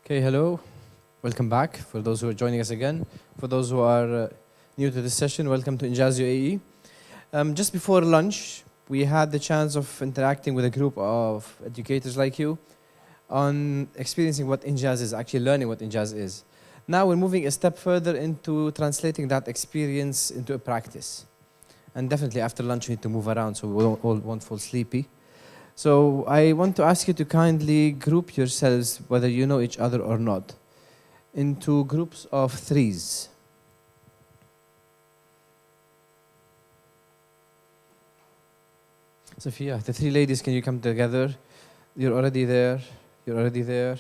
Okay, hello. Welcome back for those who are joining us again. For those who are new to this session, welcome to Injaz UAE. Just before lunch, we had the chance of interacting with a group of educators like you on experiencing what Injaz is, actually learning what Injaz is. Now we're moving a step further into translating that experience into a practice. And definitely after lunch, we need to move around so we all won't fall sleepy. So I want to ask you to kindly group yourselves, whether you know each other or not, into groups of threes. Sophia, the three ladies, can you come together? You're already there. You're already there.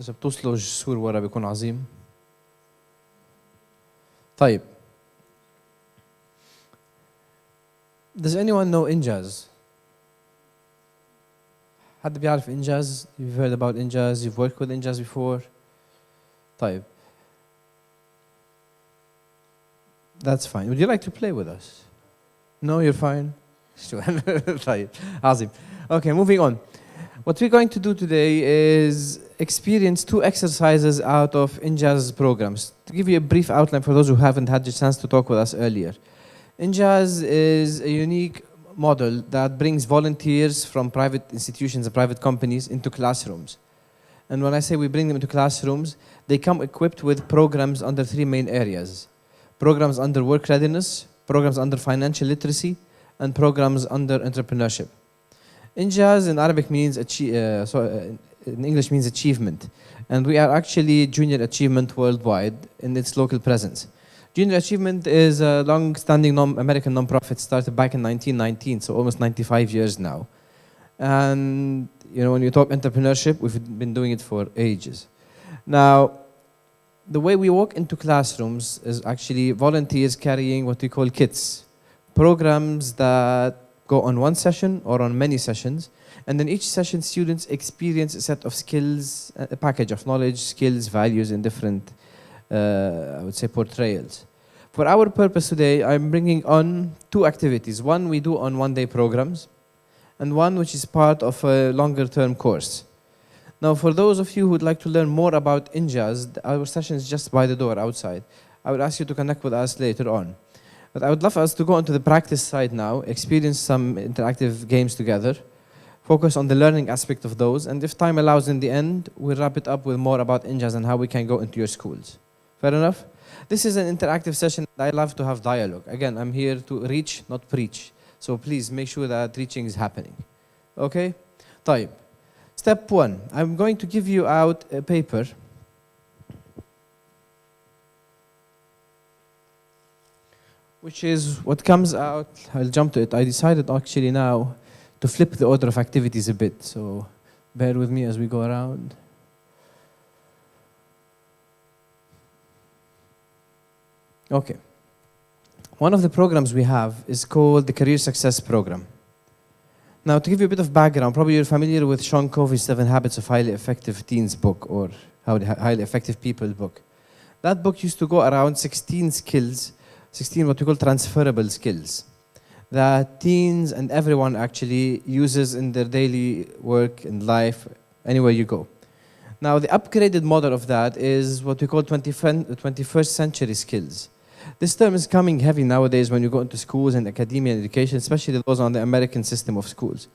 إذا بتوصلوا الجسور ورا بيكون عظيم. طيب. Does anyone know Injaz? حد بيعرف Injaz? You've heard about Injaz? You've worked with Injaz before? طيب. That's fine. Would you like to play with us? No, you're fine. طيب. عظيم. Okay, moving on. What we're going to do today is experience two exercises out of Injaz programs. To give you a brief outline for those who haven't had the chance to talk with us earlier. Injaz is a unique model that brings volunteers from private institutions and private companies into classrooms. And when I say we bring them into classrooms, they come equipped with programs under three main areas. Programs under work readiness, programs under financial literacy, and programs under entrepreneurship. Injaz in Arabic means, in English means achievement. And we are actually Junior Achievement worldwide in its local presence. Junior Achievement is a long-standing American non-profit started back in 1919, so almost 95 years now. And you know, when you talk entrepreneurship, we've been doing it for ages. Now, the way we walk into classrooms is actually volunteers carrying what we call kits, programs that go on one session or on many sessions. And in each session, students experience a set of skills, a package of knowledge, skills, values in different I would say portrayals. For our purpose today, I'm bringing on two activities. One we do on one-day programs, and one which is part of a longer-term course. Now, for those of you who would like to learn more about Injaz, our session is just by the door outside. I would ask you to connect with us later on. But I would love us to go onto the practice side now, experience some interactive games together, focus on the learning aspect of those, and if time allows in the end, we'll wrap it up with more about Injaz and how we can go into your schools. Fair enough? This is an interactive session. I love to have dialogue. Again, I'm here to reach, not preach. So please make sure that reaching is happening. Okay? طيب. Step one. I'm going to give you out a paper. Which is what comes out. I'll jump to it. I decided actually now to flip the order of activities a bit. So bear with me as we go around. Okay. One of the programs we have is called the Career Success Program. Now, to give you a bit of background, probably you're familiar with Sean Covey's 7 Habits of Highly Effective Teens book, or Highly Effective People book. That book used to go around 16 skills, 16 what we call transferable skills, that teens and everyone actually uses in their daily work and life, anywhere you go. Now, the upgraded model of that is what we call 21st century skills. This term is coming heavy nowadays when you go into schools and academia and education, especially those on the American system of schools.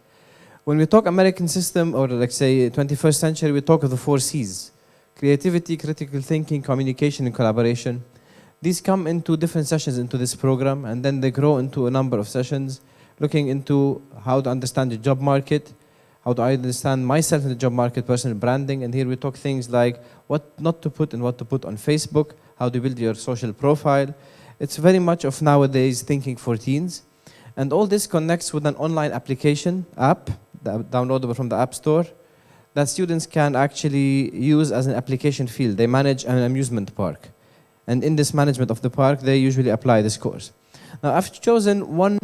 When we talk American system, or let's say 21st century, we talk of the 4 C's: creativity, critical thinking, communication, and collaboration. These come into different sessions into this program, and then they grow into a number of sessions, looking into how to understand the job market, how do I understand myself in the job market, personal branding, and here we talk things like what not to put and what to put on Facebook, how to build your social profile. It's very much of nowadays thinking for teens. And all this connects with an online application app, downloadable from the App Store, that students can actually use as an application field. They manage an amusement park. And in this management of the park, they usually apply this course. Now, I've chosen one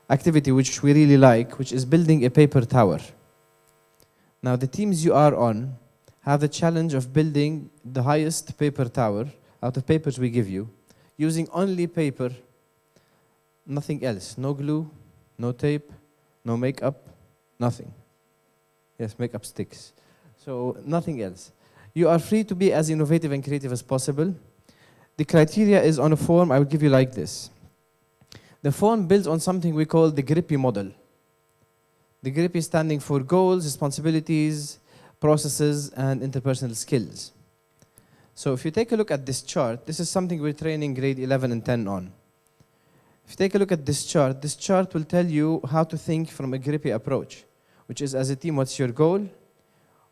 activity which we really like, which is building a paper tower. Now, the teams you are on have the challenge of building the highest paper tower out of papers we give you, using only paper, nothing else. No glue, no tape, no makeup, nothing. Yes, makeup sticks. So nothing else. You are free to be as innovative and creative as possible. The criteria is on a form I will give you like this. The form builds on something we call the GRIPPY model. The GRIPPY is standing for goals, responsibilities, processes, and interpersonal skills. So if you take a look at this chart, this is something we're training grade 11 and 10 on. If you take a look at this chart will tell you how to think from a GRIPPY approach, which is as a team, what's your goal?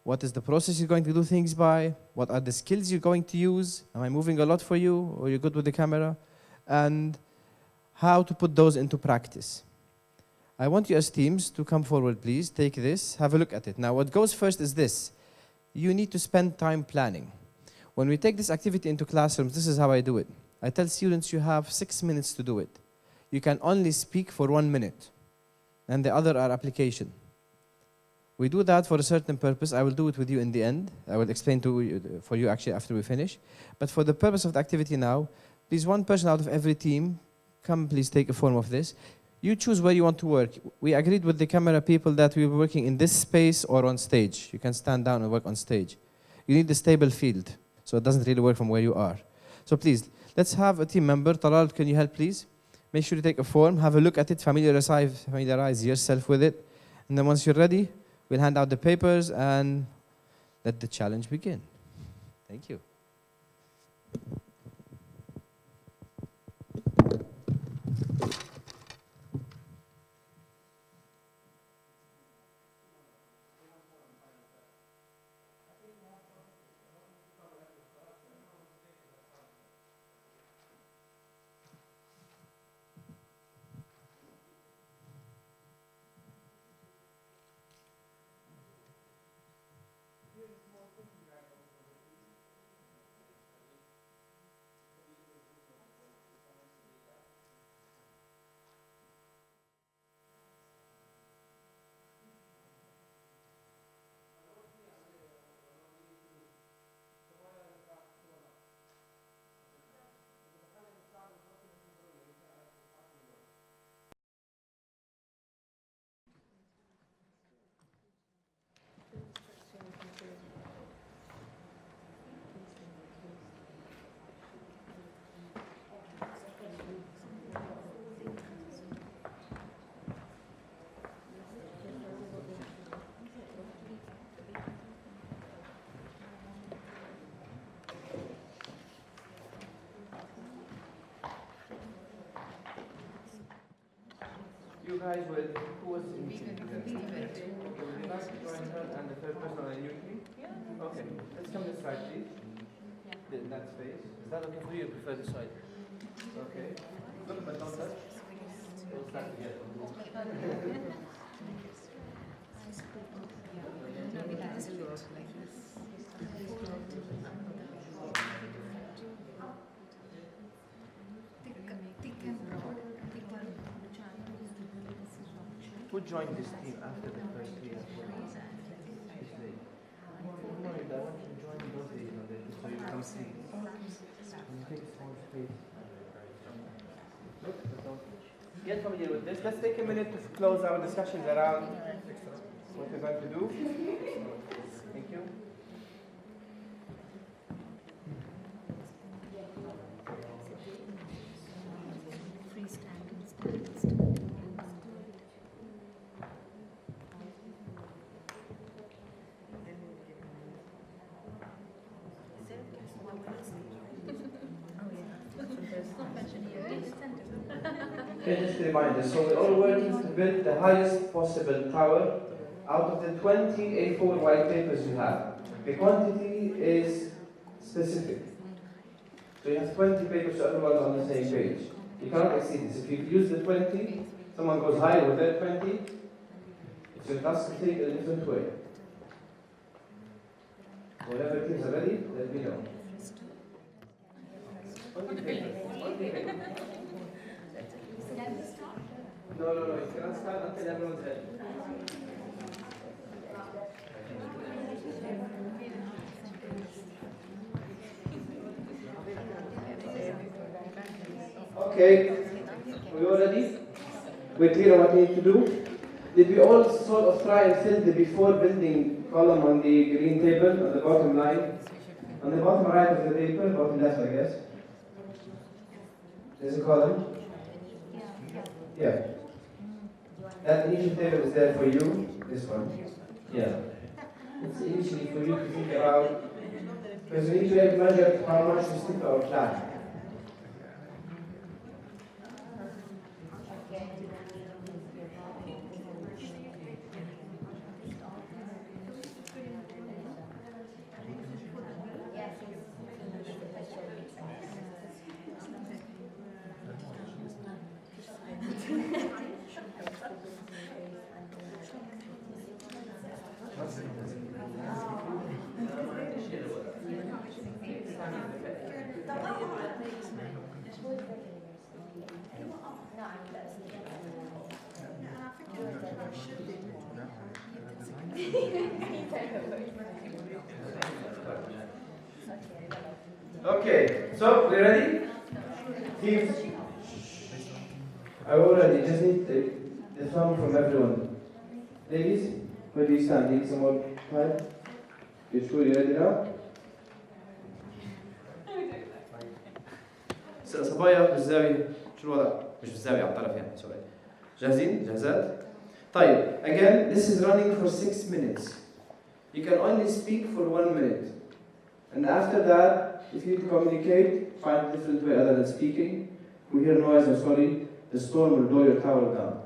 What is the process you're going to do things by? What are the skills you're going to use? Am I moving a lot for you? Or you're good with the camera? And how to put those into practice. I want you as teams to come forward, please. Take this, have a look at it. Now, what goes first is this. You need to spend time planning. When we take this activity into classrooms, this is how I do it. I tell students you have 6 minutes to do it. You can only speak for 1 minute, and the other are application. We do that for a certain purpose. I will do it with you in the end. I will explain for you actually after we finish. But for the purpose of the activity now, please, one person out of every team, come please take a form of this. You choose where you want to work. We agreed with the camera people that we were working in this space or on stage. You can stand down and work on stage. You need a stable field, so it doesn't really work from where you are. So please, let's have a team member. Talal, can you help please? Make sure you take a form, have a look at it, familiarize yourself with it. And then once you're ready, we'll hand out the papers and let the challenge begin. Thank you. You guys will, who was in meeting? Okay, would you like to join her and the third person on a new team? Yeah. Okay, let's come this side, please. Yeah. That space. Is that okay for you? You prefer this side? Okay. Look, but don't touch. We'll start together. Who joined this team after the first year? This lady. No, I want you to join those days, so you can see. And you take small space. Look, get familiar with this. Let's take a minute to close our discussions around what we're going to do. Thank you. Okay, just a reminder, so we're all working to build the highest possible tower out of the 20 A4 white papers you have. The quantity is specific. So you have 20 papers, so everyone's on the same page. You cannot exceed this. If you use the 20, someone goes higher with their 20, it's your task to take it a different way. Whenever teams are ready, let me know. Only papers. Only papers. No, you cannot start until everyone's ready. Okay, we all ready? We're clear on what we need to do? Did we all sort of try and fill the before building column on the green table on the bottom line? On the bottom right of the paper, bottom left, I guess. There's a column. Yeah. That initial table is there for you. This one. Yeah. It's initially for you to think about, because we need to measure how much we stick to our plan. Okay, so we ready? Teams, are we ready? Just need the thumb from everyone. Ladies, where do you stand? Need some more time? You sure you're ready now? صبايا بالزاوية شو الوضع؟ مش بالزاوية على الطرف يعني سوري. جاهزين؟ جاهزات؟ طيب, again, this is running for 6 minutes. You can only speak for 1 minute. And after that, if you communicate, find a different way other than speaking. If we hear noise, I'm sorry, the storm will blow your tower down.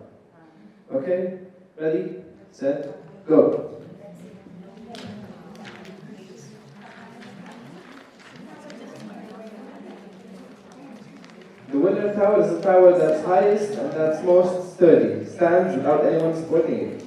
Okay? Ready? Set? Go. The winner tower is the tower that's highest and that's most sturdy, stands without anyone supporting it.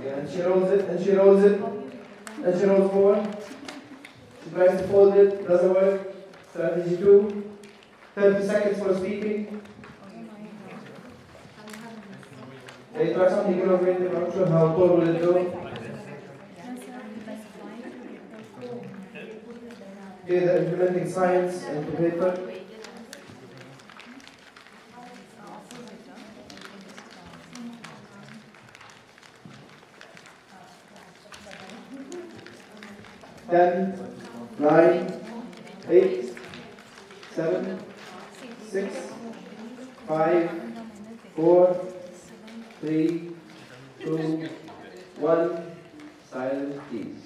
And she rolls it, and she rolls it, and she rolls more. She tries to fold it, doesn't work. Strategy 2. 30 seconds for speaking. They try something innovative, I'm not sure how tall will it go. Okay, they're implementing science into paper. Ten, 9, 8, 7, 6, 5, 4, 3, 2, 1. Silence, please.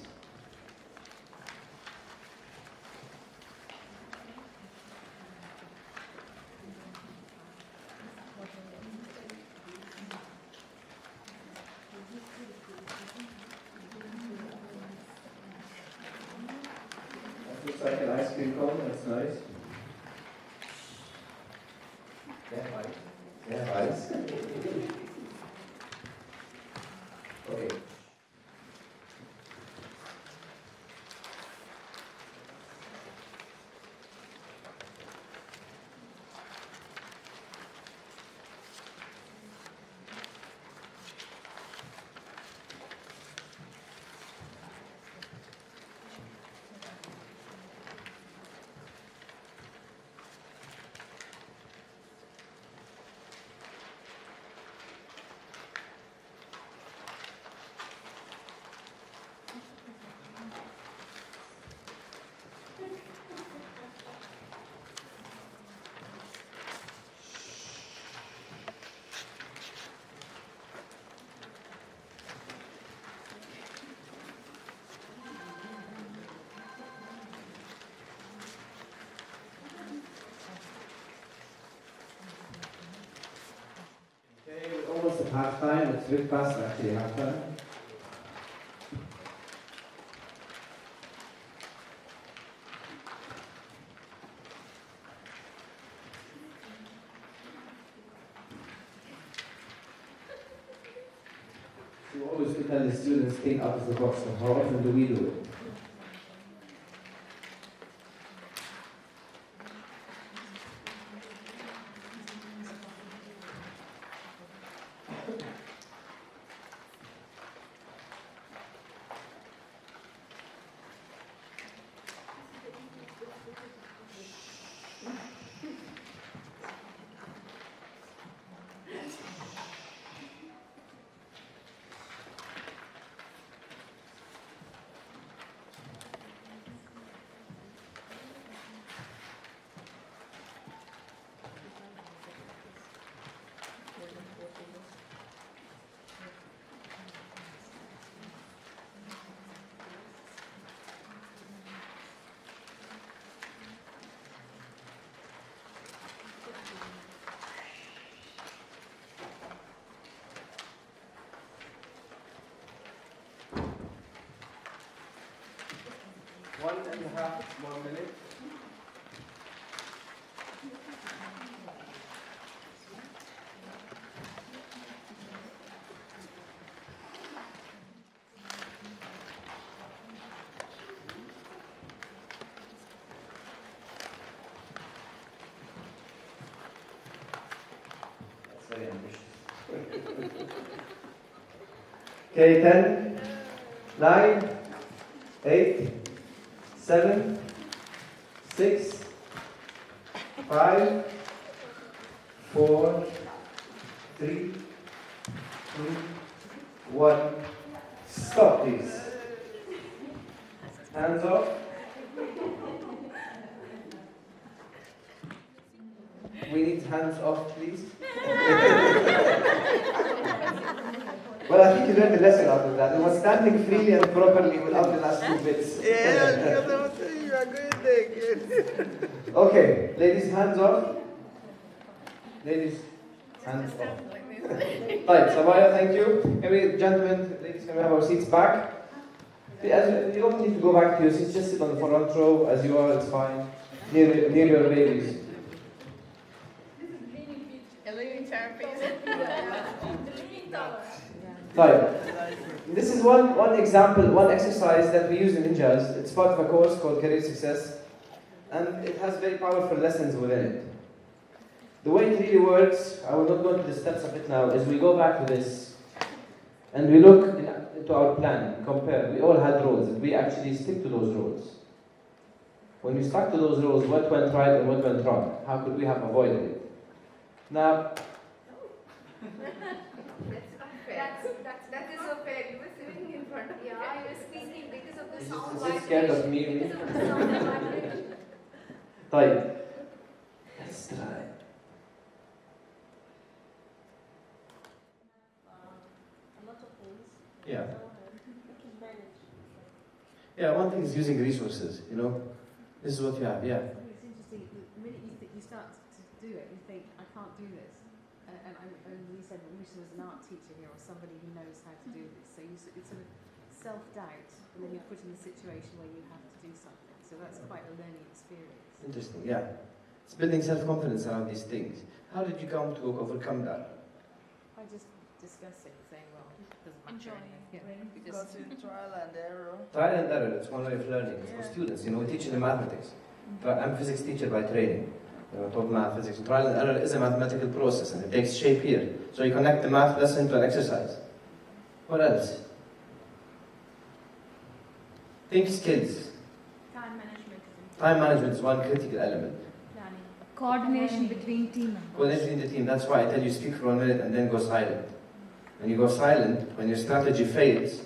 Looks like an ice cream cone, that's nice. Yeah, ice. Yeah, ice. Okay. half time. It's a bit past actually half time. We always tell the students think out of the box. So how often do we do it? One and a half more minutes. That's very ambitious. Okay, 10, 9, 8, 7, 6, 5, 4, 3, 2, 1. Stop, please. Hands off. We need hands off, please. Well, I think you learned the lesson out of that. It was standing freely and properly without the last two bits. Yeah, because I was saying you are good there. Okay, ladies, hands off. Ladies, hands off. Right, Sabaya, thank you. Can we, gentlemen, ladies, can we have our seats back? You don't need to go back to your seats, just sit on the front row as you are, it's fine. Near your babies. A leaning chair, please. Right. This is one example, one exercise that we use in Injaz. It's part of a course called Career Success, and it has very powerful lessons within it. The way it really works, I will not go into the steps of it now, is we go back to this, and we look into our plan, compare. We all had roles, and we actually stick to those roles. When we stuck to those roles, what went right and what went wrong? How could we have avoided it? Now, That is so fair. You were sitting in front of me. Yeah, I was speaking because of the sound is it scared of me? Because of the sound vibration. طيب. Let's try. A lot of things. Yeah. You can manage. Yeah, one thing is using resources, you know. This is what you have, yeah. It's interesting. The minute you start to do it, you think, I can't do this. And we said, we wish there was an art teacher here or somebody who knows how to do this. So it's sort of self-doubt, and then you're put in a situation where you have to do something. So that's quite a learning experience. Interesting, yeah. It's building self-confidence around these things. How did you come to overcome that? I just discuss it, saying, well, it doesn't matter anyway. Yeah. Because it's trial and error. Trial and error, it's one way of learning. It's for students, you know, we teach in the mathematics. I'm a physics teacher by training. I taught math, physics. Trial and error is a mathematical process, and it takes shape here. So you connect the math lesson to an exercise. What else? Think skills. Time management. Time management is one critical element. Planning. Coordination between team members. Coordination in the team. That's why I tell you speak for 1 minute and then go silent. When you go silent, when your strategy fails,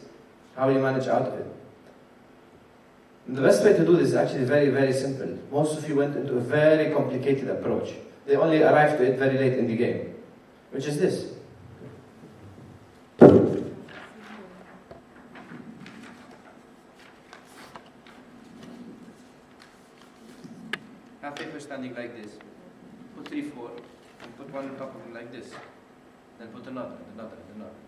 how will you manage out of it? And the best way to do this is actually very, very simple. Most of you went into a very complicated approach. They only arrived to it very late in the game, which is this. Have paper standing like this. Put 3, 4, and put one on top of them like this. then put another, and another, and another.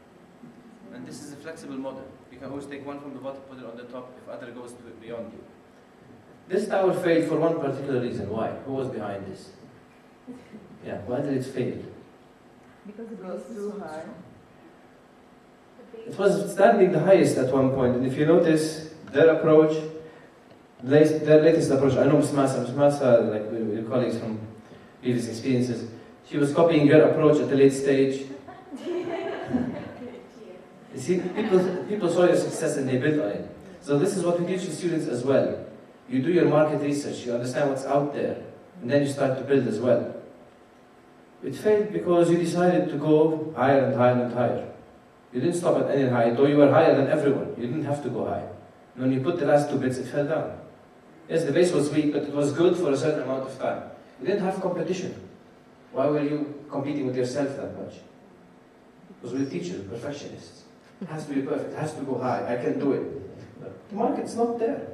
And this is a flexible model. You can always take one from the bottom, put it on the top, if other goes beyond you. This tower failed for one particular reason. Why? Who was behind this? Yeah, why did it fail? Because the Goes base is too so high. strong. It was standing the highest at one point, and if you notice their approach, their latest approach, I know Ms. Masa, like your colleagues from previous experiences, she was copying her approach at the late stage. You see, people saw your success and they built on it. So this is what we teach the students as well. You do your market research, you understand what's out there, and then you start to build as well. It failed because you decided to go higher and higher and higher. You didn't stop at any height, though you were higher than everyone. You didn't have to go high. And when you put the last two bits, it fell down. Yes, the base was weak, but it was good for a certain amount of time. You didn't have competition. Why were you competing with yourself that much? Because we're teachers, perfectionists. It has to be perfect, it has to go high, I can do it. But the market's not there.